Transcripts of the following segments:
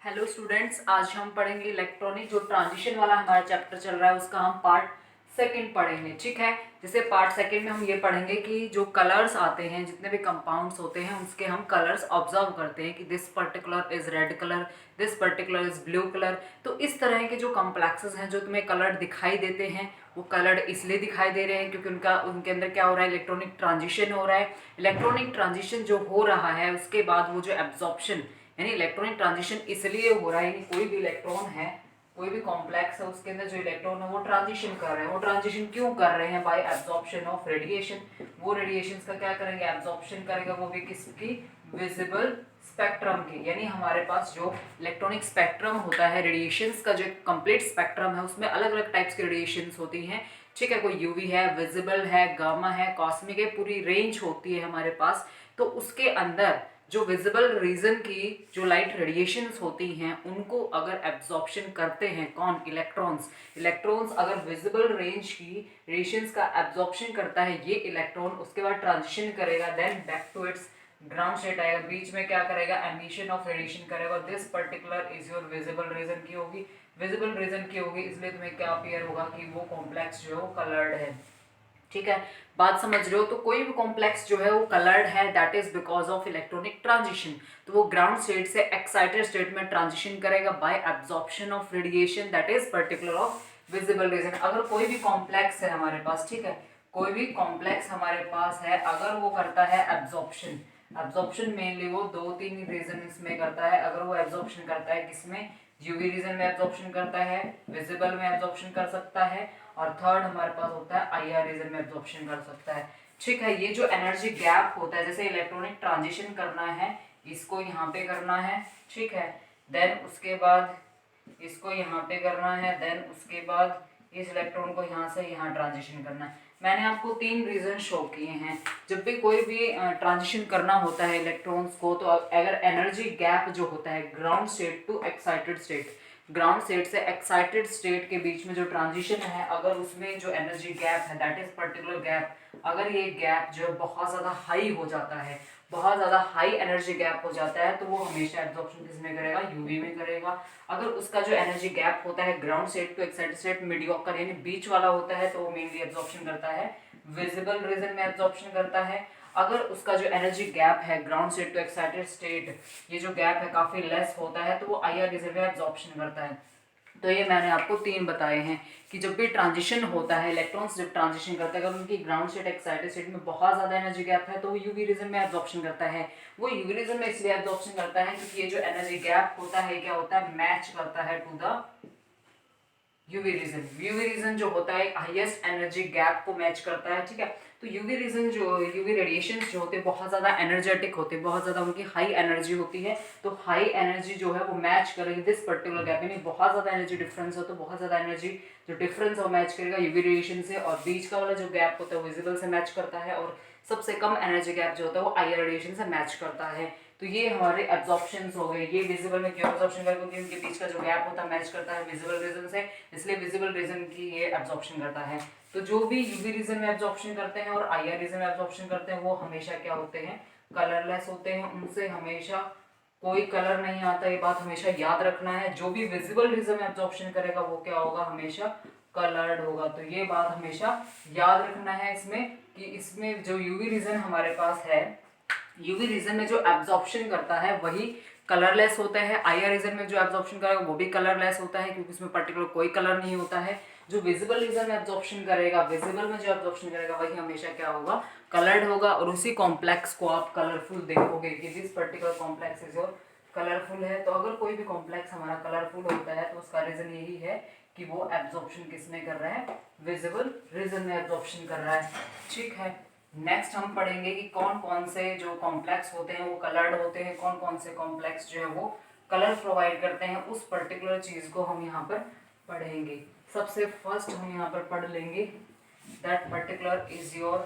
Hello students, आज हम पढ़ेंगे इलेक्ट्रॉनिक जो ट्रांजिशन वाला हमारा चैप्टर चल रहा है उसका हम पार्ट सेकंड पढ़ेंगे। ठीक है, जैसे पार्ट सेकंड में हम ये पढ़ेंगे कि जो कलर्स आते हैं, जितने भी कंपाउंड्स होते हैं उसके हम कलर्स ऑब्जर्व करते हैं कि this particular is red colour, this particular is blue colour. तो इस तरह के जो कॉम्प्लेक्सेस हैं जो तुम्हें कलर दिखाई देते हैं वो कलर्ड इसलिए दिखाई दे रहे हैं क्योंकि उनके अंदर क्या हो रहा है, इलेक्ट्रॉनिक ट्रांजिशन हो रहा है। इलेक्ट्रॉनिक ट्रांजिशन जो हो रहा है उसके बाद वो जो एब्जॉर्प्शन यानी इलेक्ट्रॉनिक ट्रांजिशन इसलिए हो रहा है कि कोई भी इलेक्ट्रॉन है, कोई भी कॉम्प्लेक्स है, उसके अंदर जो इलेक्ट्रॉन है वो ट्रांजिशन कर रहे हैं। वो ट्रांजिशन क्यों कर रहे हैं? Bye absorption of radiation. वो रेडिएशन का क्या करेंगे? एब्जॉर्प्शन करेगा, वो भी किसकी? विजिबल स्पेक्ट्रम की। यानी हमारे पास जो इलेक्ट्रॉनिक स्पेक्ट्रम होता है, रेडिएशंस का जो कंप्लीट स्पेक्ट्रम है उसमें अलग अलग टाइप्स की रेडिएशंस होती हैं। ठीक है, कोई यूवी है, विजिबल है, गामा है, कॉस्मिक है, पूरी रेंज होती है हमारे पास। तो उसके अंदर जो विजिबल रीजन की जो लाइट रेडिएशंस होती हैं उनको अगर एब्जॉर्प्शन करते हैं कौन? इलेक्ट्रॉन्स अगर विजिबल रेंज की रेडिएशंस का एब्जॉर्प्शन करता है ये इलेक्ट्रॉन, उसके बाद ट्रांजिशन करेगा, then back to its ground state आएगा, बीच में क्या करेगा? एमिशन ऑफ रेडिएशन करेगा। This particular is your visible region की होगी, विजिबल रीजन की होगी, इसलिए तुम्हें क्या अपीयर होगा कि वो कॉम्प्लेक्स जो है वो कलर्ड है। ठीक है, बात समझ रहे हो? तो कोई भी कॉम्प्लेक्स जो है वो कलर्ड है, that is because of electronic transition. तो वो ग्राउंड स्टेट से एक्साइटेड स्टेट में ट्रांजिशन करेगा bye absorption of radiation, that is particular of visible region. अगर कोई भी कॉम्प्लेक्स है हमारे पास, ठीक है, कोई भी कॉम्प्लेक्स हमारे पास है, अगर वो करता है एब्जॉर्प्शन, एब्जॉर्प्शन मेनली वो दो तीन रीजन इसमें करता है। अगर वो एब्जॉर्प्शन करता है किसमें? यूवी रीजन में एब्जॉर्प्शन करता है, विजिबल में एब्जॉर्प्शन कर सकता है, और थर्ड हमारे पास होता है आईआर रीजन में एब्जॉर्प्शन कर सकता है। ठीक है, ये जो एनर्जी गैप होता है, जैसे इलेक्ट्रॉनिक ट्रांजिशन करना है, इसको यहाँ पे करना है, ठीक है, देन उसके बाद इसको यहाँ पे करना है, देन उसके बाद इस इलेक्ट्रॉन को यहाँ से यहाँ ट्रांजिशन करना है। मैंने आपको तीन रीजन शो किए हैं। जब भी कोई भी ट्रांजिशन करना होता है इलेक्ट्रॉन्स को, तो अगर एनर्जी गैप जो होता है ground state to excited state, ground state से एक्साइटेड स्टेट के बीच में जो ट्रांजिशन है, अगर उसमें जो एनर्जी गैप है, दैट इज पर्टिकुलर गैप, अगर ये गैप जो है बहुत ज़्यादा हाई हो जाता है, बहुत ज़्यादा हाई एनर्जी गैप हो जाता है, तो वो हमेशा एब्जॉर्प्शन किसमें करेगा? यूवी में करेगा। अगर उसका जो एनर्जी गैप होता है ground state to excited state mediocre यानी बीच वाला होता है, तो वो मेनली एब्जॉर्प्शन करता है विजिबल रीजन में एब्जॉर्प्शन करता है। अगर उसका जो एनर्जी गैप है ground state to excited state, ये जो गैप है काफ़ी लेस होता है, तो वो आईआर रीजन में एब्जॉर्प्शन करता है। तो ये मैंने आपको तीन बताए हैं कि जब भी ट्रांजिशन होता है, इलेक्ट्रॉन्स जब ट्रांजिशन करते हैं, अगर उनकी ग्राउंड स्टेट एक्साइटेड स्टेट में बहुत ज़्यादा एनर्जी गैप है तो वो यूवी रीजन में एब्जॉर्प्शन करता है। वो यूवी रीजन में इसलिए एब्जॉर्प्शन करता है क्योंकि ये जो एनर्जी गैप होता है क्या होता है? मैच करता है to the UV region. UV region जो होता है हाईएस्ट एनर्जी गैप को मैच करता है। ठीक है, तो यूवी रीजन जो यूवी रेडिएशन जो होते हैं बहुत ज़्यादा एनर्जेटिक होते हैं, बहुत ज़्यादा उनकी हाई एनर्जी होती है, तो हाई एनर्जी जो है वो मैच करेगी दिस पर्टिकुलर गैप, यानी बहुत ज़्यादा एनर्जी डिफरेंस हो तो बहुत ज़्यादा एनर्जी जो डिफरेंस है वो मैच करेगा यूवी रेडिएशन से, और बीच का वाला जो गैप होता है विजिबल से मैच करता है, और सबसे कम एनर्जी गैप जो होता है वो आईआर रेडिएशन से मैच करता है। तो ये हमारे एब्जॉर्प्शंस हो गए। ये विजिबल में क्यों एब्जॉर्प्शन करेगा? क्योंकि उनके बीच का जो गैप होता है मैच करता है विजिबल रीजन से, इसलिए विजिबल रीजन की ये एब्जॉर्प्शन करता है। तो जो भी यूवी रीजन में एब्जॉर्प्शन करते हैं और आईआर रीजन में एब्जॉर्प्शन करते हैं वो हमेशा क्या होते हैं? कलरलेस होते हैं। उनसे हमेशा कोई कलर नहीं आता, ये बात हमेशा याद रखना है। जो भी विजिबल रीजन में एब्जॉर्प्शन करेगा वो क्या होगा? हमेशा कलर्ड होगा। तो ये बात हमेशा याद रखना है इसमें कि इसमें जो यूवी रीजन हमारे पास है, यूवी रीजन में जो एब्जॉर्प्शन करता है वही कलरलेस होता है। आईआर रीजन में जो एब्जॉर्प्शन करेगा वो भी कलरलेस होता है क्योंकि उसमें पर्टिकुलर कोई कलर नहीं होता है। जो विजिबल रीजन में एब्जॉर्प्शन करेगा, विजिबल में जो एब्जॉर्प्शन करेगा वही हमेशा क्या होगा? कलर्ड होगा। और उसी कॉम्प्लेक्स को आप कलरफुल देखोगे कि this particular complex is your colourful है। तो अगर कोई भी कॉम्प्लेक्स हमारा कलरफुल होता है तो उसका रीजन यही है कि वो एब्जॉर्प्शन किसमें कर रहा है? विजिबल रीजन में एब्जॉर्प्शन कर रहा है। ठीक है, नेक्स्ट हम पढ़ेंगे कि कौन कौन से जो कॉम्प्लेक्स होते हैं वो कलर्ड होते हैं, कौन कौन से कॉम्प्लेक्स जो है वो कलर प्रोवाइड करते हैं, उस पर्टिकुलर चीज को हम यहाँ पर पढ़ेंगे। सबसे फर्स्ट हम यहाँ पर पढ़ लेंगे that particular is your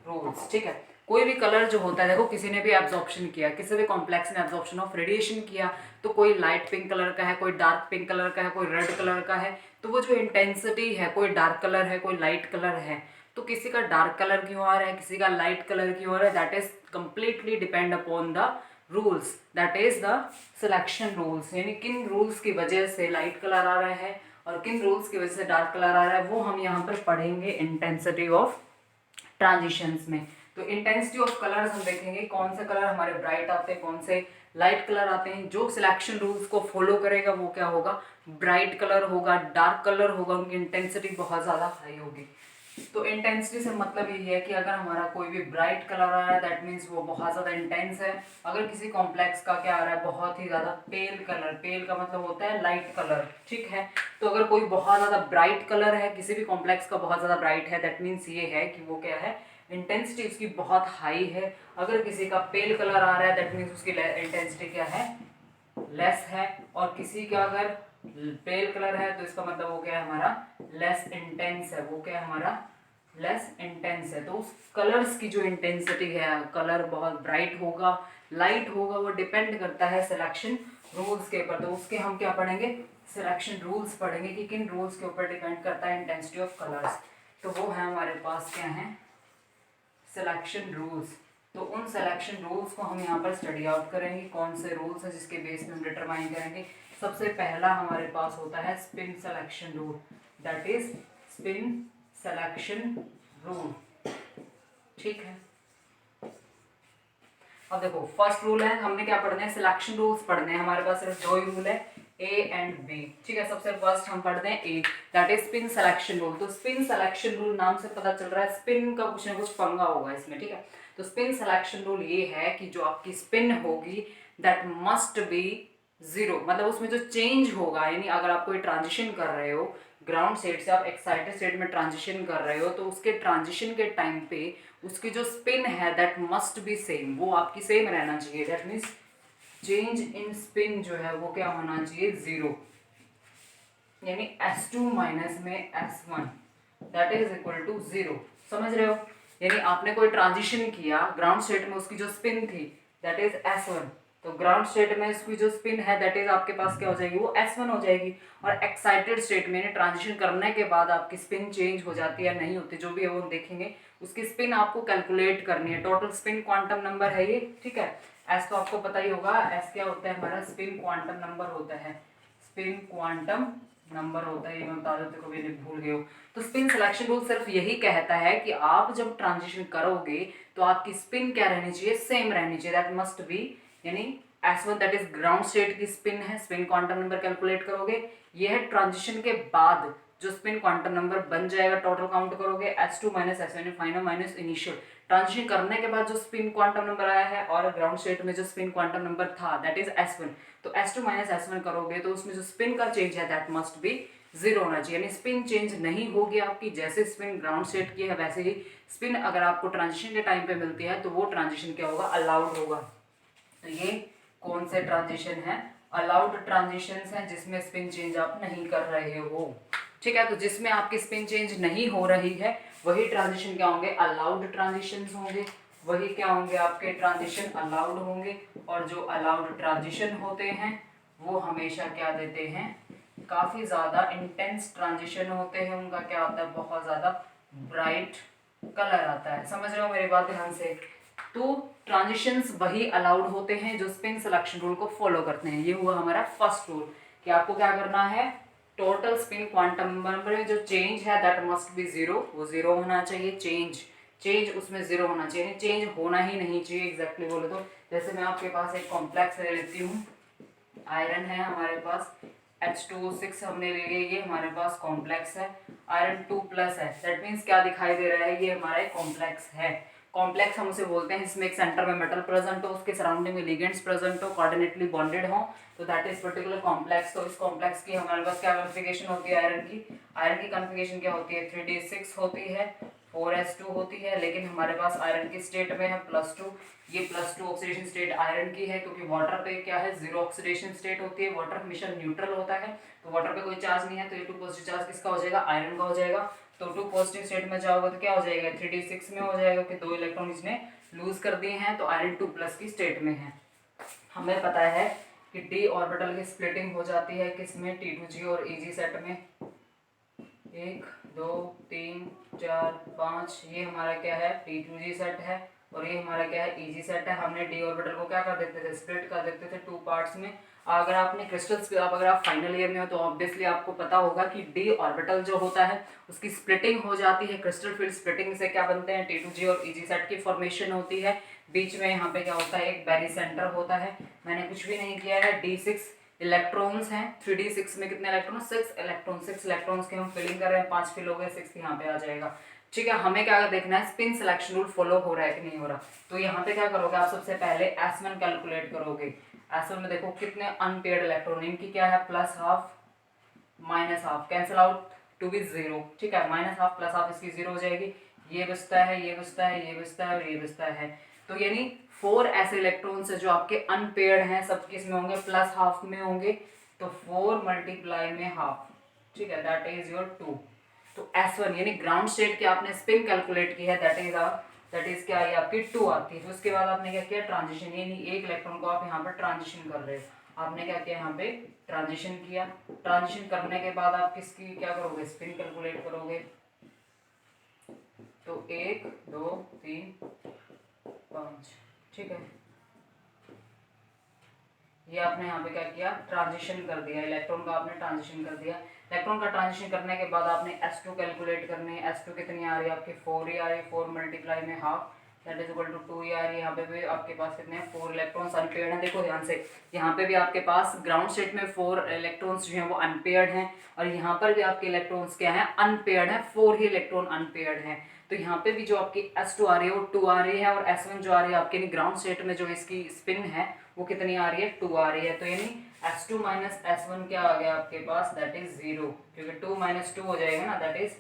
rules. ठीक है, कोई भी कलर जो होता है, देखो किसी ने भी एब्जॉर्प्शन किया, किसी भी कॉम्प्लेक्स ने एब्जॉर्प्शन ऑफ रेडिएशन किया, तो कोई लाइट पिंक कलर का है, कोई डार्क पिंक कलर का है, कोई रेड कलर का है, तो वो जो इंटेंसिटी है, कोई डार्क कलर है, कोई लाइट कलर है, तो किसी का डार्क कलर क्यों आ रहा है, किसी का लाइट कलर क्यों आ रहा है, that is completely depend upon the rules, that is the selection rules, यानी किन रूल्स की वजह से लाइट कलर आ रहा है और किन रूल्स की वजह से डार्क कलर आ रहा है, वो हम यहाँ पर पढ़ेंगे इंटेंसिटी ऑफ ट्रांजिशंस में। तो इंटेंसिटी ऑफ कलर्स हम देखेंगे कौन से कलर हमारे ब्राइट आते हैं, कौन से लाइट कलर आते हैं। जो सिलेक्शन रूल्स को फॉलो करेगा वो क्या होगा, ब्राइट कलर होगा, डार्क कलर होगा, उनकी इंटेंसिटी बहुत ज़्यादा हाई होगी। तो इंटेंसिटी से मतलब ये है कि अगर हमारा कोई भी ब्राइट कलर आ रहा है दैट मीन्स वो बहुत ज़्यादा इंटेंस है। अगर किसी कॉम्प्लेक्स का क्या आ रहा है, बहुत ही ज़्यादा पेल कलर, पेल का मतलब होता है लाइट कलर, ठीक है। तो अगर कोई बहुत ज़्यादा ब्राइट कलर है, किसी भी कॉम्प्लेक्स का बहुत ज़्यादा ब्राइट है, दैट मीन्स ये है कि वो क्या है, इंटेंसिटी उसकी बहुत हाई है। अगर किसी का पेल कलर आ रहा है दैट मीन्स उसकी इंटेंसिटी क्या है, लेस है। और किसी का अगर पेल कलर है तो इसका मतलब वो क्या है, हमारा लेस इंटेंस है, वो क्या है, हमारा लेस इंटेंस है। तो उस कलर्स की जो इंटेंसिटी है, कलर बहुत ब्राइट होगा, लाइट होगा, वो डिपेंड करता है सिलेक्शन रूल्स के ऊपर। तो उसके हम क्या पढ़ेंगे, सिलेक्शन रूल्स पढ़ेंगे कि किन रूल्स के ऊपर डिपेंड करता है इंटेंसिटी ऑफ कलर्स। तो वो है हमारे पास क्या है, सिलेक्शन रूल्स। तो उन सिलेक्शन रूल्स को हम यहाँ पर स्टडी आउट करेंगे, कौन से रूल्स हैं जिसके बेस में हम डिटरमाइन करेंगे। सबसे पहला हमारे पास होता है spin selection rule, that is spin selection rule, ठीक है। अब देखो फर्स्ट रूल है, हमने क्या पढ़ना है, सिलेक्शन रूल्स पढ़ने हैं। हमारे पास सिर्फ दो ही रूल है, ए एंड बी, ठीक है। सबसे फर्स्ट हम पढ़ते हैं A, that is spin selection rule. तो स्पिन सिलेक्शन रूल नाम से पता चल रहा है स्पिन का कुछ ना कुछ पंगा होगा इसमें, ठीक है। तो स्पिन सिलेक्शन रूल ये है कि जो आपकी स्पिन होगी दैट मस्ट बी जीरो, मतलब उसमें जो चेंज होगा, यानी अगर आप कोई ट्रांजिशन कर रहे हो ग्राउंड स्टेट से आप एक्साइटेड स्टेट में ट्रांजिशन कर रहे हो, तो उसके ट्रांजिशन के टाइम पे उसकी जो स्पिन है दैट मस्ट बी सेम, वो आपकी सेम रहना चाहिए। That means change in spin जो है वो क्या होना चाहिए, जीरो, यानी S2 माइनस में S1 that is equal to zero. समझ रहे हो, यानी आपने कोई ट्रांजिशन किया ग्राउंड स्टेट में, उसकी जो स्पिन थी दैट इज S1, तो ग्राउंड स्टेट में इसकी जो स्पिन है दैट इज आपके पास क्या हो जाएगी, वो S1 हो जाएगी। और एक्साइटेड स्टेट में ट्रांजिशन करने के बाद आपकी स्पिन चेंज हो जाती है, नहीं होती, जो भी है वो देखेंगे। उसकी स्पिन आपको कैलकुलेट करनी है, टोटल स्पिन क्वांटम नंबर है ये, ठीक है। एस तो आपको पता ही होगा, एस क्या होता है, हमारा स्पिन क्वांटम नंबर होता है, स्पिन क्वांटम नंबर होता है, ये मैं बता देती हूँ, कभी भूल गए हो। तो स्पिन सिलेक्शन रूल सिर्फ यही कहता है कि आप जब ट्रांजिशन करोगे तो आपकी स्पिन क्या रहनी चाहिए, सेम रहनी चाहिए, दैट मस्ट बी, यानी S1 that is ground state की स्पिन है, स्पिन क्वांटम नंबर कैलकुलेट करोगे, ये है ट्रांजिशन के बाद जो स्पिन क्वांटम नंबर बन जाएगा, टोटल काउंट करोगे S2 minus S1 final minus initial, transition करने के बाद जो स्पिन क्वांटम नंबर आया है और ग्राउंड स्टेट में जो स्पिन क्वांटम नंबर था दैट इज S1, तो S2 माइनस S1 करोगे तो उसमें जो स्पिन का चेंज है दैट मस्ट बी जीरो होना चाहिए, यानी स्पिन चेंज नहीं होगी आपकी, जैसे स्पिन ग्राउंड स्टेट की है वैसे ही स्पिन अगर आपको ट्रांजिशन के टाइम पे मिलती है तो वो ट्रांजिशन क्या होगा, अलाउड होगा। तो ये कौन से ट्रांजिशन है, अलाउड ट्रांजिशंस हैं जिसमें स्पिन चेंज आप नहीं कर रहे हो, ठीक है। तो जिसमें आपकी स्पिन चेंज नहीं हो रही है वही ट्रांजिशन क्या होंगे, अलाउड ट्रांजिशंस होंगे, वही क्या होंगे, आपके ट्रांजिशन अलाउड होंगे। और जो अलाउड ट्रांजिशन होते हैं वो हमेशा क्या देते हैं, काफ़ी ज़्यादा इंटेंस ट्रांजिशन होते हैं, उनका क्या होता है, बहुत ज़्यादा ब्राइट कलर आता है। समझ रहे हो मेरी बात ध्यान से। तो ट्रांजिशंस वही अलाउड होते हैं जो स्पिन सिलेक्शन रूल को फॉलो करते हैं। ये हुआ हमारा फर्स्ट रूल कि आपको क्या करना है, टोटल स्पिन क्वांटम नंबर में जो चेंज है दैट मस्ट बी जीरो, वो जीरो होना चाहिए, चेंज उसमें जीरो होना चाहिए, चेंज होना ही नहीं चाहिए एग्जैक्टली बोले तो। जैसे मैं आपके पास एक कॉम्प्लेक्स ले लेती हूँ, आयरन है हमारे पास H2O6 हमने ले लिया, ये हमारे पास कॉम्प्लेक्स है, आयरन 2+ है, दैट मीन्स क्या दिखाई दे रहा है, ये हमारा एक कॉम्प्लेक्स है। कॉम्प्लेक्स हम उसे बोलते हैं जिसमें एक सेंटर में मेटल प्रेजेंट हो, उसके सराउंडिंग में लिगेंड्स प्रेजेंट हो, कोऑर्डिनेटली बॉन्डेड हो, तो दैट इज पर्टिकुलर कॉम्प्लेक्स। तो इस कॉम्प्लेक्स की हमारे पास क्या कॉन्फ़िगरेशन होती है, आयरन की कॉन्फ़िगरेशन क्या होती है, 3d6 होती है, 4s2 होती है, लेकिन हमारे पास आयरन की स्टेट में है +2, ये +2 ऑक्सीडेशन स्टेट आयरन की है, क्योंकि वाटर पे क्या है, जीरो ऑक्सीडेशन स्टेट होती है, वाटर हमेशा न्यूट्रल होता है, तो वाटर पे कोई चार्ज नहीं है, तो ये 2 पॉजिटिव चार्ज किसका हो जाएगा, आयरन का हो जाएगा। तो 2 पॉजिटिव स्टेट में जाओगे तो क्या हो जाएगा, 3d6 में हो जाएगा कि 2 इलेक्ट्रॉन इसने लूज कर दिए हैं, तो आयरन 2+ की स्टेट में है। हमें पता है कि d ऑर्बिटल की स्प्लिटिंग हो जाती है किसमें, T2g और Eg सेट में, 1 2 3 4 5, ये हमारा क्या है, T2g सेट है, और ये हमारा क्या है इजी सेट है। हमने डी ऑर्बिटल को क्या कर देते थे, स्प्लिट कर देते थे 2 पार्ट्स में। अगर आपने क्रिस्टल्स अगर आप फाइनल ईयर में हो तो ऑब्वियसली आपको पता होगा कि डी ऑर्बिटल जो होता है उसकी स्प्लिटिंग हो जाती है। क्रिस्टल फील्ड स्प्लिटिंग से क्या बनते हैं, T2G और EG सेट की फॉर्मेशन होती है। बीच में यहाँ पे क्या होता है, एक बैरी सेंटर होता है। मैंने कुछ भी नहीं किया है। D6 इलेक्ट्रॉन्स हैं, 3D6 में कितने इलेक्ट्रॉन, 6 इलेक्ट्रॉन्स के हम फिलिंग कर रहे हैं, 5 फिल हो गए, 6 यहाँ पे आ जाएगा। ठीक है, हमें क्या देखना है, स्पिन सिलेक्शन रूल फॉलो हो रहा है कि नहीं हो रहा। तो यहाँ पे क्या करोगे आप, सबसे पहले S1 कैलकुलेट करोगे। S1 में देखो कितने अनपेयर्ड इलेक्ट्रॉन, इनकी क्या है +12 -12, कैंसिल आउट टू बी 0। ठीक है, -12 +12 इसकी 0 हो जाएगी। ये बचता है, ये बचता है, ये बचता है और ये बचता है। तो यानी 4 ऐसे इलेक्ट्रॉन्स है जो आपके अनपेयर्ड हैं, सब किस में होंगे, +12 में होंगे। तो 4 मल्टीप्लाई में हाफ, ठीक है, दैट इज योर 2। तो S1 यानी ग्राउंड स्टेट की आपने स्पिन कैलकुलेट की है, दैट इज क्या, ये आपकी 2 आती है। तो उसके बाद आपने क्या किया, ट्रांजिशन, यानी एक इलेक्ट्रॉन को आप यहाँ पर ट्रांजिशन कर रहे हो। आपने क्या किया, यहाँ पे ट्रांजिशन किया। ट्रांजिशन करने के बाद आप किसकी क्या करोगे, स्पिन कैलकुलेट करोगे। तो 1 2 3 5, ठीक है, ये आपने यहाँ पे क्या किया, ट्रांजिशन कर दिया, इलेक्ट्रॉन का आपने ट्रांजिशन कर दिया। इलेक्ट्रॉन का ट्रांजिशन करने के बाद आपने S2 कैलकुलेट करनी है। S2 कितनी आ रही है आपकी, 4 ही आ रही है, 4 मल्टीप्लाई में half, that is equal to 2 ही आ रही है। यहाँ पे भी आपके पास कितने हैं, 4 इलेक्ट्रॉन्स अनपेयर्ड हैं। देखो ध्यान से, यहाँ पे भी आपके पास ग्राउंड स्टेट में 4 इलेक्ट्रॉन्स जो हैं वो अनपेयर्ड हैं, और यहाँ पर भी आपके इलेक्ट्रॉन्स क्या हैं, अनपेयर्ड हैं, 4 ही इलेक्ट्रॉन अनपेयर्ड हैं। तो यहाँ पे भी जो आपकी S2 आ रही है वो 2 आ रही है, और S1 जो आ रही है आपके ग्राउंड स्टेट में जो इसकी स्पिन है वो कितनी आ रही है, 2 आ रही है। तो यानी S2 माइनस S1 क्या आ गया आपके पास, दैट इज 0, क्योंकि 2 माइनस 2 हो जाएगा ना, दैट इज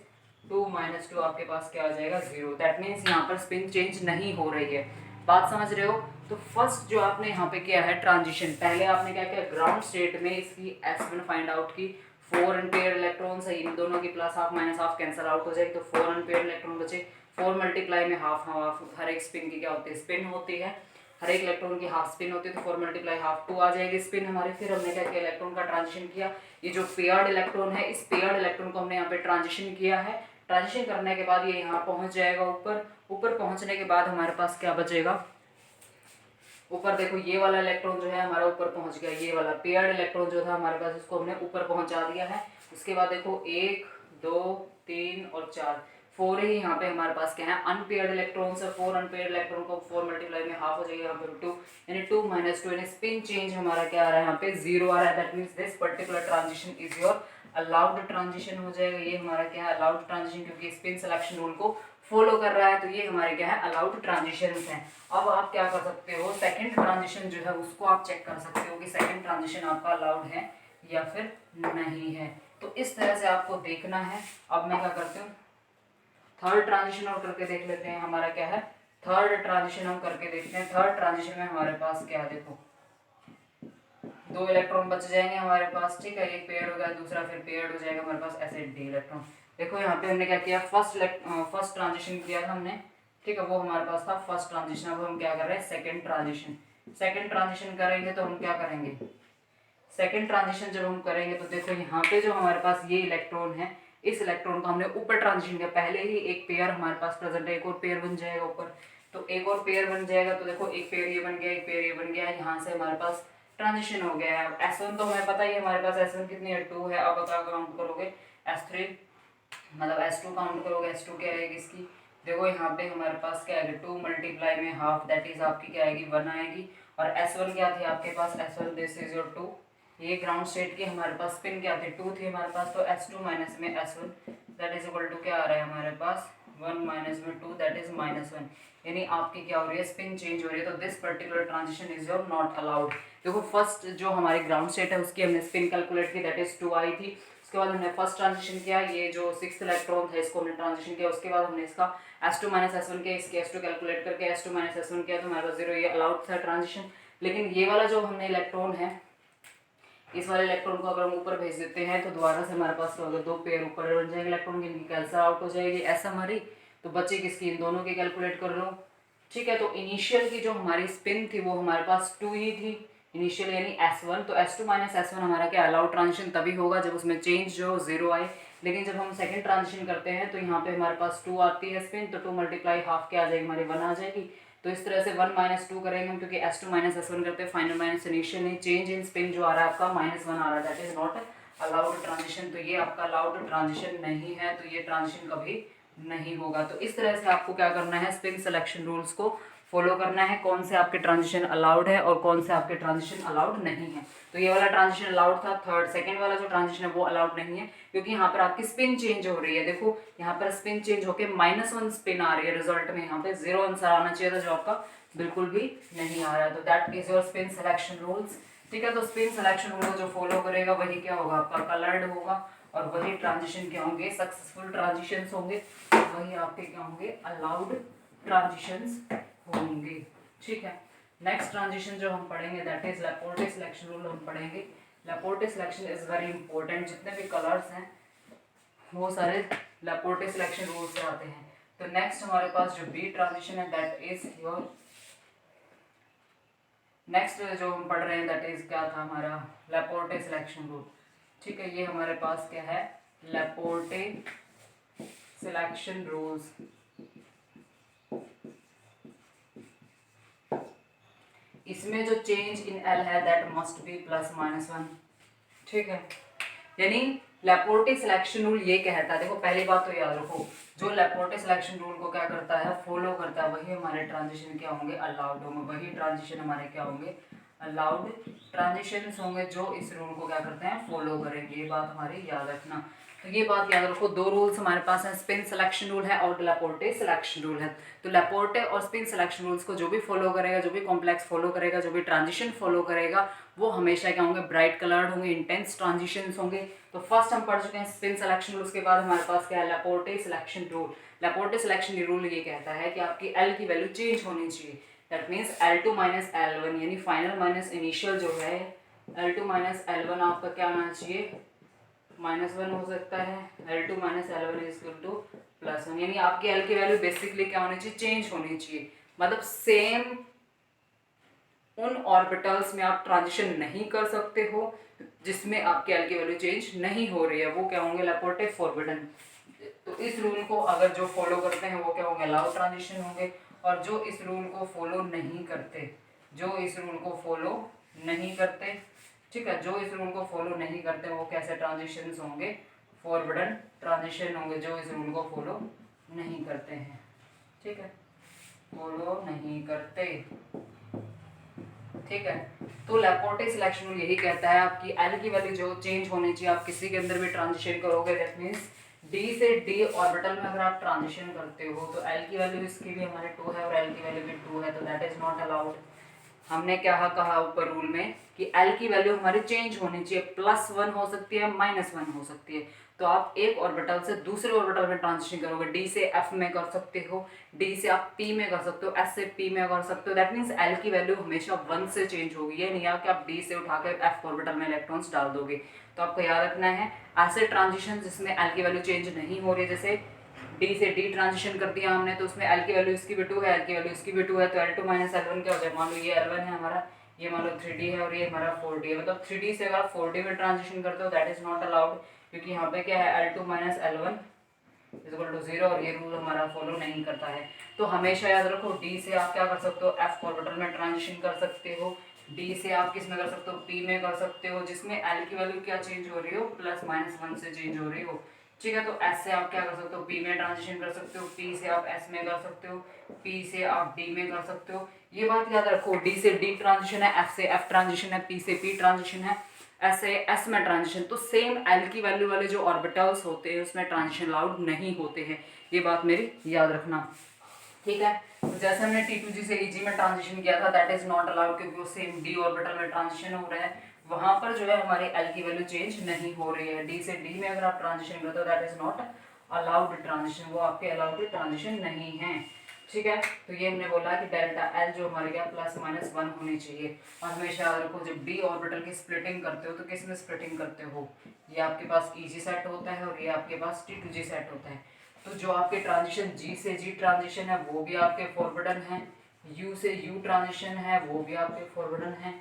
2 माइनस 2 आपके पास क्या आ जाएगा, 0। दैट मीन्स यहाँ पर स्पिन चेंज नहीं हो रही है। बात समझ रहे हो। तो फर्स्ट जो आपने यहाँ पे किया है ट्रांजिशन, पहले आपने क्या किया, ग्राउंड स्टेट में इसकी S1 फाइंड आउट की। 4 अनपेयर्ड इलेक्ट्रॉन्स है, इन दोनों की +12 -12 कैंसिल आउट हो जाएगी, तो 4 अनपेयर्ड इलेक्ट्रॉन बचे। 4 मल्टीप्लाई में हाफ, हर एक स्पिन की क्या होती है, स्पिन होती है, हर एक इलेक्ट्रॉन की हाफ स्पिन होती है। तो 4 मल्टीप्लाई हाफ 2 आ जाएगी स्पिन हमारे। फिर हमने क्या किया, इलेक्ट्रॉन का ट्रांजिशन किया। ये जो पेयर्ड इलेक्ट्रॉन है, इस पेयर्ड इलेक्ट्रॉन को हमने यहाँ पे ट्रांजिशन किया है। ट्रांजिशन करने के बाद ये यहाँ पहुंच जाएगा ऊपर। ऊपर पहुंचने के बाद हमारे पास क्या बचेगा, ऊपर देखो ये वाला इलेक्ट्रॉन जो है हमारा ऊपर पहुंच गया, ये वाला पेयर्ड इलेक्ट्रॉन जो था हमारे पास, उसको हमने ऊपर पहुंचा दिया है। उसके बाद देखो 1 2 3 और 4, 4 ही यहाँ पे हमारे पास क्या है, अनपेयर्ड इलेक्ट्रॉन्स है। 4 अनपेयर्ड इलेक्ट्रॉन को 4 मल्टीप्लाई में हाफ हो जाएगा, यहाँ पे 2, यानी 2 माइनस 2, यानी स्पिन चेंज हमारा क्या आ रहा है, यहाँ पे 0 आ रहा है। That means this particular transition is your allowed transition हो जाएगा। ये हमारा क्या है, अलाउड ट्रांजिशन, क्योंकि स्पिन सिलेक्शन रूल को फॉलो कर रहा है। तो ये हमारे क्या है, अलाउड ट्रांजिशंस हैं। अब आप क्या कर सकते हो, सेकंड ट्रांजिशन जो है उसको आप चेक कर सकते हो कि सेकंड ट्रांजिशन आपका अलाउड है या फिर नहीं है। तो इस तरह से आपको देखना है। अब मैं क्या करती हूँ, थर्ड ट्रांजिशन और करके देख लेते हैं। हमारा क्या है, थर्ड ट्रांजिशन हम करके देखते हैं। थर्ड ट्रांजिशन में हमारे पास क्या है, देखो 2 इलेक्ट्रॉन बच जाएंगे हमारे पास, ठीक है, एक पेयर्ड हो गया, दूसरा फिर पेयर्ड हो जाएगा हमारे पास, ऐसे डी इलेक्ट्रॉन। देखो यहाँ पे हमने क्या किया, फर्स्ट ट्रांजिशन किया था हमने, ठीक है, वो हमारे पास था फर्स्ट ट्रांजिशन। अब हम क्या कर रहे हैं, सेकंड ट्रांजिशन। सेकंड ट्रांजिशन करेंगे तो हम क्या करेंगे, सेकंड ट्रांजिशन जब हम करेंगे तो देखो यहाँ पे जो हमारे पास ये इलेक्ट्रॉन है, इस इलेक्ट्रॉन को हमने ऊपर ट्रांजिशन किया। पहले ही एक पेयर हमारे पास प्रेजेंट है, एक और पेयर बन जाएगा ऊपर, तो एक और पेयर बन जाएगा। तो देखो एक पेयर ये बन गया, एक पेयर ये बन गया, यहाँ से हमारे पास ट्रांजिशन हो गया है। S1 तो हमें पता ही है, हमारे पास S1 कितनी है, 2 है। अब क्या काउंट करोगे, S3 मतलब S2 काउंट करोगे, S2 क्या आएगी इसकी, देखो यहाँ पे हमारे पास क्या आएगी, 2 मल्टीप्लाई में हाफ, दैट इज आपकी क्या आएगी, 1 आएगी। और S1 क्या थी आपके पास, S1 दिस इज योर 2। ये ग्राउंड स्टेट की हमारे पास स्पिन क्या थी, 2 थी हमारे पास, तो S2 माइनस में S1 that is equal to क्या आ रहा है हमारे पास, 1 माइनस में 2 दैट इज -1। यानी आपकी क्या हो रही है, स्पिन चेंज हो रही है। तो this particular transition is your not allowed. देखो फर्स्ट जो हमारी ग्राउंड स्टेट है उसकी हमने स्पिन कैलकुलेट की, दैट इज 2 आई थी। उसके बाद हमने फर्स्ट ट्रांजिशन किया, ये जो 6th इलेक्ट्रॉन था इसको हमने ट्रांजिशन किया। उसके बाद हमने इसका S2 माइनस S1 किया, इसके S2 कैलकुलेट करके S2 माइनस S1 किया, तो हमारे पास 0, ये अलाउड था ट्रांजिशन। लेकिन ये वाला जो हमने इलेक्ट्रॉन है, इस वाले इलेक्ट्रॉन को अगर हम ऊपर भेज देते हैं तो दोबारा से हमारे पास अगर 2 पेयर ऊपर बन जाएंगे इलेक्ट्रॉन की, इनकी कैंसिल आउट हो जाएगी ऐसा हमारी। तो बचे किसकी, इन दोनों की कैलकुलेट कर लो, ठीक है। तो इनिशियल की जो हमारी स्पिन थी वो हमारे पास 2 ही थी इनिशियल, यानी S1। तो S2 माइनस S1 हमारा क्या, अलाउड ट्रांजिशन तभी होगा जब उसमें चेंज जो 0 आए। लेकिन जब हम सेकंड ट्रांजिशन करते हैं तो यहाँ पे हमारे पास 2 आती है स्पिन, तो 2 मल्टीप्लाई हाफ क्या आ जाएगी हमारी, 1 आ जाएगी। तो इस तरह से 1 - 2 करेंगे हम, क्योंकि S2 - S1 करते हैं, फाइनल माइनस इनिशियल नहीं, चेंज इन स्पिन जो आ रहा है आपका -1 आ रहा है, that is not allowed transition. तो ये आपका अलाउड ट्रांजिशन नहीं है, तो ये ट्रांजिशन कभी नहीं होगा। तो इस तरह से आपको क्या करना है, स्पिन सिलेक्शन रूल्स को फॉलो करना है, कौन से आपके ट्रांजिशन अलाउड है और कौन से आपके ट्रांजिशन अलाउड नहीं है। तो ये वाला ट्रांजिशन अलाउड था, थर्ड सेकंड वाला जो ट्रांजिशन है वो अलाउड नहीं है, क्योंकि यहाँ पर आपकी स्पिन चेंज हो रही है। देखो यहाँ पर स्पिन चेंज होके -1 स्पिन आ रही है, रिजल्ट में यहाँ पे 0 आंसर आना चाहिए था, जो आपका बिल्कुल भी नहीं आ रहा है। तो that is your spin selection rules. ठीक है, तो स्पिन सिलेक्शन रूल जो फॉलो करेगा वही क्या होगा, आपका कलर्ड होगा, और वही ट्रांजिशन क्या होंगे, सक्सेसफुल ट्रांजिशंस होंगे, वही आपके क्या होंगे, अलाउड ट्रांजिशंस होंगे। ठीक है, नेक्स्ट ट्रांजिशन जो हम पढ़ेंगे दैट इज लैपोर्टे सिलेक्शन रूल हम पढ़ेंगे। लैपोर्टे सिलेक्शन इज वेरी इंपॉर्टेंट, जितने भी कलर्स हैं वो सारे लैपोर्टे सिलेक्शन रूल से आते हैं। तो नेक्स्ट हमारे पास जो बी ट्रांजिशन है दैट इज योर, नेक्स्ट जो हम पढ़ रहे हैं दैट इज क्या था हमारा, लैपोर्टे सिलेक्शन रूल। ठीक है, ये हमारे पास क्या है, लैपोर्टे सिलेक्शन रूल्स। इसमें जो चेंज इन एल है दैट मस्ट बी +-1। ठीक है, यानी लैपोर्टे सिलेक्शन रूल ये कहता है, देखो पहली बात तो याद रखो, जो लैपोर्टे सिलेक्शन रूल को क्या करता है, फॉलो करता है, वही हमारे ट्रांजिशन क्या होंगे, अलाउड होंगे, वही ट्रांजिशन हमारे क्या होंगे, अलाउड ट्रांजिशंस होंगे, जो इस रूल को क्या करते हैं, फॉलो करेंगे। ये बात हमारी याद रखना। तो ये बात याद रखो, दो रूल्स हमारे पास हैं, स्पिन सिलेक्शन रूल है और लैपोर्टे सिलेक्शन रूल है। तो लैपोर्टे और स्पिन सिलेक्शन रूल्स को जो भी फॉलो करेगा, जो भी कॉम्प्लेक्स फॉलो करेगा, जो भी ट्रांजिशन फॉलो करेगा, वो हमेशा क्या होंगे, ब्राइट कलर्ड होंगे, इंटेंस ट्रांजिशंस होंगे। तो फर्स्ट हम पढ़ चुके हैं स्पिन सिलेक्शन रूल्स के बाद हमारे पास क्या है, लैपोर्टे selection rule. Laporte selection rule ये कहता है कि आपकी एल की वैल्यू चेंज होनी चाहिए, दैट मीन्स L2 - L1, यानी फाइनल माइनस इनिशियल जो है L2 - L1 आपका क्या आना चाहिए, -1 हो सकता है, L2 - L1 = +1, यानी आपकी L की वैल्यू बेसिकली क्या होनी चाहिए, चेंज होनी चाहिए। मतलब सेम उन ऑर्बिटल्स में आप ट्रांजिशन नहीं कर सकते हो जिसमें आपके L की वैल्यू चेंज नहीं हो रही है, वो क्या होंगे, लैपोर्टे फॉरबिडन। तो इस रूल को अगर जो फॉलो करते हैं वो क्या होंगे, अलाउड ट्रांजिशन होंगे, और जो इस रूल को फॉलो नहीं करते, जो इस रूल को फॉलो नहीं करते, ठीक है, जो इस रूल को फॉलो नहीं करते वो कैसे ट्रांजिशंस होंगे, फॉरबिडन ट्रांजिशन होंगे, जो इस रूल को फॉलो नहीं करते हैं। ठीक है, फॉलो नहीं करते। ठीक है, तो लैपोर्टे सिलेक्शन रूल यही कहता है आपकी एल की वैल्यू जो चेंज होनी चाहिए, आप किसी के अंदर भी ट्रांजिशन करोगे, दैट मीन्स डी से डी ऑर्बिटल में अगर आप ट्रांजिशन करते हो तो एल की वैल्यू इसकी भी हमारे 2 है और एल की वैल्यू भी 2 है, तो दैट इज नॉट अलाउड। हमने क्या कहा ऊपर रूल में कि एल की वैल्यू हमारी चेंज होनी चाहिए, +1 हो सकती है, -1 हो सकती है। तो आप एक ऑर्बिटल से दूसरे ऑर्बिटल में ट्रांजिशन करोगे, डी से एफ में कर सकते हो, डी से आप पी में कर सकते हो, एस से पी में कर सकते हो, दैट मीन्स एल की वैल्यू हमेशा 1 से चेंज होगी। ये नहीं है कि आप डी से उठाकर एफ ऑर्बिटल में इलेक्ट्रॉन्स डाल दोगे। तो आपको याद रखना है ऐसे ट्रांजिशन जिसमें एल की वैल्यू चेंज नहीं हो रही है, जैसे डी से डी ट्रांजिशन कर दिया हमने, तो उसमें एल की वैल्यू इसकी भी 2 है, एल की वैल्यू इसकी भी 2 है, तो L2 - L1 क्या हो जाए, मान लो ये L1 है हमारा, ये मान लो 3D है और ये हमारा 4D है। मतलब 3D से अगर आप 4D में ट्रांजिशन करते हो दैट इज नॉट अलाउड, क्योंकि यहाँ पे क्या है, L2 - L1 = 0, और ये रूल हमारा फॉलो नहीं करता है। तो हमेशा याद रखो, डी से आप क्या कर सकते हो, एफ ऑर्बिटल में ट्रांजिशन कर सकते हो, डी से आप किस में कर सकते हो, पी में कर सकते हो, जिसमें एल की वैल्यू क्या चेंज हो रही हो, +-1 से चेंज हो रही हो। ठीक है, तो एस से आप क्या कर सकते हो, पी में ट्रांजिशन कर सकते हो, पी से आप एस में कर सकते हो, पी से आप डी में कर सकते हो। ये बात याद रखो, डी से डी ट्रांजिशन है, एफ से एफ ट्रांजिशन है, पी से पी ट्रांजिशन है, एस से एस में ट्रांजिशन। तो सेम एल की वैल्यू वाले जो ऑर्बिटल्स होते हैं उसमें ट्रांजिशन अलाउड नहीं होते हैं, ये बात मेरी याद रखना। ठीक है, तो जैसे हमने T2G से EG में ट्रांजिशन किया था दैट इज नॉट अलाउड, क्योंकि वो सेम डी ऑर्बिटल में ट्रांजिशन हो रहा है, वहां पर जो है हमारी एल की वैल्यू चेंज नहीं हो रही है। डी से डी में अगर आप ट्रांजिशन करते हो that is not allowed transition, वो आपके अलाउड ट्रांजिशन नहीं है। ठीक है, तो ये हमने बोला कि डेल्टा एल जो हमारे क्या +-1 होनी चाहिए। और हमेशा याद रखो, जब डी ऑर्बिटल की स्प्लिटिंग करते हो तो किस में स्प्लिटिंग करते हो, ये आपके पास EG सेट होता है और ये आपके पास T2G सेट होता है। तो जो आपके ट्रांजिशन G से G ट्रांजिशन है वो भी आपके फॉरवर्डन है, U से U ट्रांजिशन है वो भी आपके फॉरवर्डन है,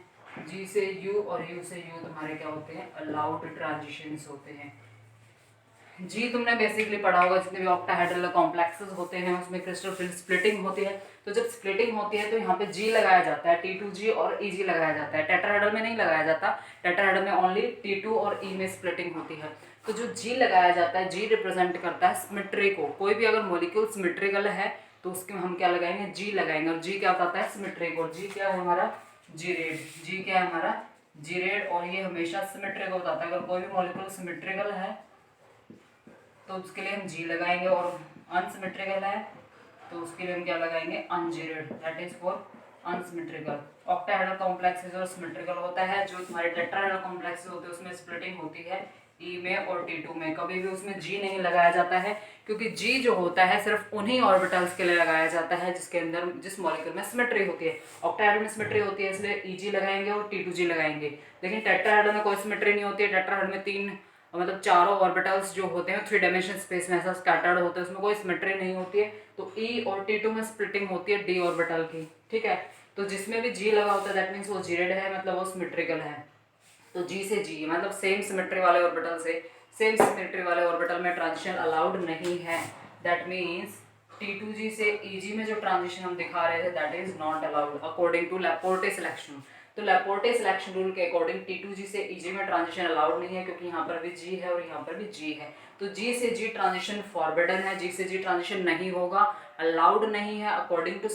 G से U और U से U तुम्हारे क्या होते हैं, अलाउड ट्रांजिशंस होते हैं। जी तुमने बेसिकली पढ़ा होगा, जितने भी ऑक्टाहेड्रल कॉम्प्लेक्सेस होते हैं उसमें क्रिस्टल फील्ड स्प्लिटिंग होती है। तो जब स्प्लिटिंग होती है तो यहाँ पे जी लगाया जाता है, T2G और EG लगाया जाता है। टेट्राहेड्रल में नहीं लगाया जाता, टेट्राहेड्रल में ओनली T2 और E में स्प्लिटिंग होती है। तो जो जी लगाया जाता है, जी रिप्रेजेंट करता है सिमेट्री को। कोई भी अगर मॉलिक्यूल सिमेट्रिकल है तो उसके हम क्या लगाएंगे, जी लगाएंगे। और जी क्या बताता है, सिमेट्री को। जी क्या है हमारा, जी रेड। जी क्या है हमारा, जी रेड। और ये हमेशा सिमेट्री को बताता है। अगर कोई भी मॉलिक्यूल सिमेट्रिकल है तो उसके लिए हम जी लगाएंगे, और अनसिमेट्रिकल है तो उसके लिए हम क्या लगाएंगे, ungeared, that is for unsymmetrical. Octahedral complexes और सिमेट्रिकल होता है। जो तुम्हारे टेट्राहेड्रल कॉम्प्लेक्सेस होते हैं उसमें स्प्लिटिंग होती है ई में और T2 में। कभी भी उसमें जी नहीं लगाया जाता है, क्योंकि जी जो होता है सिर्फ उन्हीं ऑर्बिटल्स के लिए लगाया जाता है जिसके अंदर, जिस मॉलिक्यूल में सिमेट्री होती है। ऑक्टाहेड्रल में सिमेट्री होती है इसलिए EG लगाएंगे और T2G लगाएंगे। लेकिन टेट्राहेड्रल में कोई सिमेट्री नहीं होती है। टेट्राहेड्रल में तीन, मतलब चारों ऑर्बिटल्स जो होते हैं 3 डायमेंशन स्पेस में ऐसा स्कैटर्ड होता है, उसमें कोई सिमेट्री नहीं होती है। तो ई और T2 में स्प्लिटिंग होती है डी ऑर्बिटल की, ठीक है। तो जिसमें भी जी लगा होता है दैट मीन्स वो जीरेड है, मतलब वो सिमेट्रिकल है। तो जी से जी मतलब सेम सिमेट्री वाले ऑर्बिटल से सेम सिमेट्री वाले ऑर्बिटल में ट्रांजिशन अलाउड नहीं है। दैट मीन्स T2G से EG में जो ट्रांजिशन हम दिखा रहे थे that is not allowed according to Laporte selection. तो लैपोर्टे सिलेक्शन रूल के अकॉर्डिंग T2G से EG में ट्रांजिशन अलाउड नहीं है, क्योंकि यहाँ पर भी G है और यहाँ पर भी G है। तो G से G ट्रांजिशन फॉरबिडन है, G से G ट्रांजिशन नहीं होगा, अलाउड नहीं है according to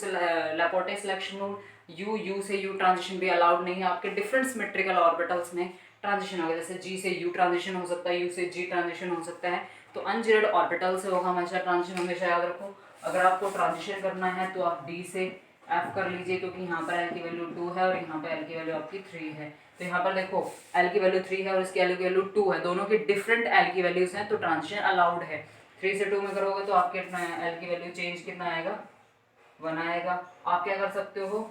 Laporte selection rule. U से U ट्रांजिशन भी अलाउड नहीं है। आपके डिफरेंट सिमेट्रिकल ऑर्बिटल्स में ट्रांजिशन होगा, जैसे G से U ट्रांजिशन हो सकता है, U से G ट्रांजिशन हो सकता है। तो अनजीरेड ऑर्बिटल से होगा हमेशा ट्रांजिशन, हमेशा याद रखो। अगर आपको ट्रांजिशन करना है तो आप D से F कर लीजिए, क्योंकि यहाँ पर L की वैल्यू 2 है और यहाँ पर L की वैल्यू आपकी 3 है। तो यहाँ पर देखो L की वैल्यू 3 है और इसकी L की वैल्यू 2 है, दोनों की डिफरेंट L की वैल्यूज हैं, तो ट्रांजिशन अलाउड है। 3 से 2 में करोगे तो आपके L की वैल्यू चेंज कितना आएगा, 1 आएगा। आप क्या कर सकते हो,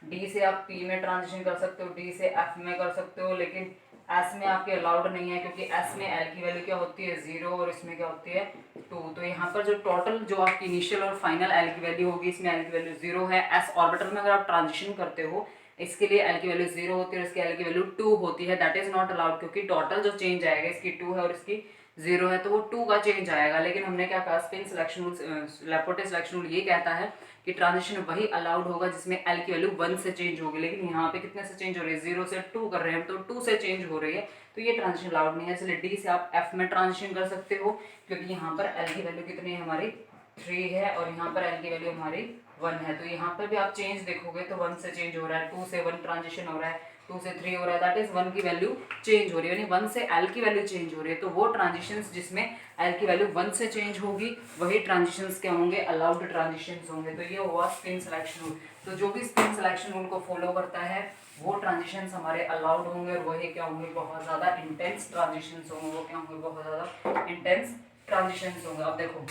D से आप P में ट्रांजिशन कर सकते हो, D से F में कर सकते हो, लेकिन S में आपके अलाउड नहीं है, क्योंकि S में L की वैल्यू क्या होती है 0 और इसमें क्या होती है 2। तो यहाँ पर जो टोटल जो आपकी इनिशियल और फाइनल L की वैल्यू होगी, इसमें L की वैल्यू 0 है। S ऑर्बिटल में अगर आप ट्रांजिशन करते हो इसके लिए L की वैल्यू 0 होती है और इसकी L की वैल्यू 2 होती है, दैट इज नॉट अलाउड, क्योंकि टोटल जो चेंज आएगा इसकी 2 है और इसकी 0 है तो वो 2 का चेंज आएगा। लेकिन हमने क्या कहा, spin selection rule, Laporte selection rule ये कहता है कि ट्रांजिशन वही अलाउड होगा जिसमें L की वैल्यू 1 से चेंज होगी। लेकिन यहाँ पे कितने से चेंज हो रही है, 0 से 2 कर रहे हैं, तो 2 से चेंज हो रही है, तो ये ट्रांजिशन अलाउड नहीं है। इसलिए D से आप F में ट्रांजिशन कर सकते हो, क्योंकि यहाँ पर L की वैल्यू कितनी है हमारी 3 है और यहाँ पर L की वैल्यू हमारी 1 है। तो यहाँ पर भी आप चेंज देखोगे तो 1 से चेंज हो रहा है, 2 से 1 ट्रांजिशन हो रहा है, 2 से 3 हो रहा है, दैट इज 1 की वैल्यू चेंज हो रही है, यानी 1 से L की वैल्यू चेंज हो रही है। तो वो ट्रांजिशंस जिसमें L की वैल्यू 1 से चेंज होगी वही ट्रांजिशंस क्या होंगे, अलाउड ट्रांजिशंस होंगे। तो ये हुआ स्पिन सिलेक्शन रूल। तो जो भी स्पिन सिलेक्शन रूल को फॉलो करता है वो ट्रांजिशंस हमारे अलाउड होंगे और वही क्या होंगे, बहुत ज़्यादा इंटेंस ट्रांजिशंस होंगे। वो क्या होंगे, बहुत ज़्यादा इंटेंस ट्रांजिशंस होंगे। अब देखो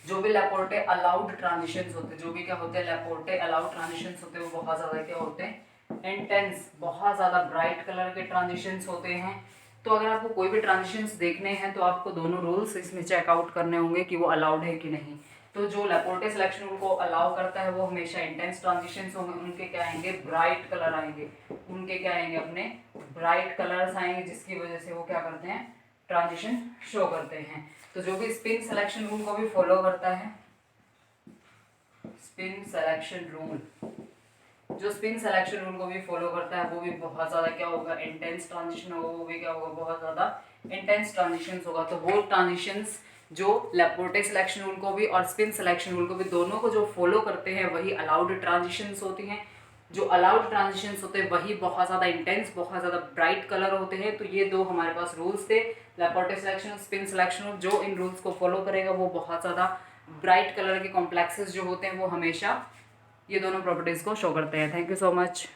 जो भी लैपोर्टे अलाउड ट्रांजिशंस होते हैं, जो भी क्या होते हैं लैपोर्टे अलाउड ट्रांजिशंस होते हैं, वो बहुत ज़्यादा क्या होते हैं, इंटेंस, बहुत ज़्यादा ब्राइट कलर के ट्रांजिशंस होते हैं। तो अगर आपको कोई भी ट्रांजिशंस देखने हैं तो आपको दोनों रूल्स इसमें चेकआउट करने होंगे कि वो अलाउड है कि नहीं। तो जो लैपोर्टे सिलेक्शन रूल को अलाउ करता है वो हमेशा इंटेंस ट्रांजिशंस होंगे, उनके क्या आएंगे, ब्राइट कलर आएंगे, उनके क्या आएंगे, अपने ब्राइट कलर्स आएंगे, जिसकी वजह से वो क्या करते हैं, ट्रांजिशन शो करते हैं। तो जो भी स्पिन सिलेक्शन रूल को भी फॉलो करता है, स्पिन सिलेक्शन रूल, जो स्पिन सिलेक्शन रूल को भी फॉलो करता है वो भी बहुत ज़्यादा क्या होगा, इंटेंस ट्रांजिशन होगा, वो भी क्या होगा, बहुत ज़्यादा इंटेंस ट्रांजिशंस होगा। तो वो ट्रांजिशंस जो लैपोर्टे सिलेक्शन रूल को भी और स्पिन सिलेक्शन रूल को भी दोनों को जो फॉलो करते हैं वही अलाउड ट्रांजिशंस होती हैं। जो अलाउड ट्रांजिशंस होते हैं वही बहुत ज़्यादा इंटेंस, बहुत ज़्यादा ब्राइट कलर होते हैं। तो ये दो हमारे पास रूल्स थे, लैपोर्टे सिलेक्शन, स्पिन सिलेक्शन रूल। जो इन रूल्स को फॉलो करेगा वो बहुत ज़्यादा ब्राइट कलर के कॉम्प्लेक्सेस जो होते हैं वो हमेशा ये दोनों प्रॉपर्टीज़ को शो करते हैं। Thank you so much.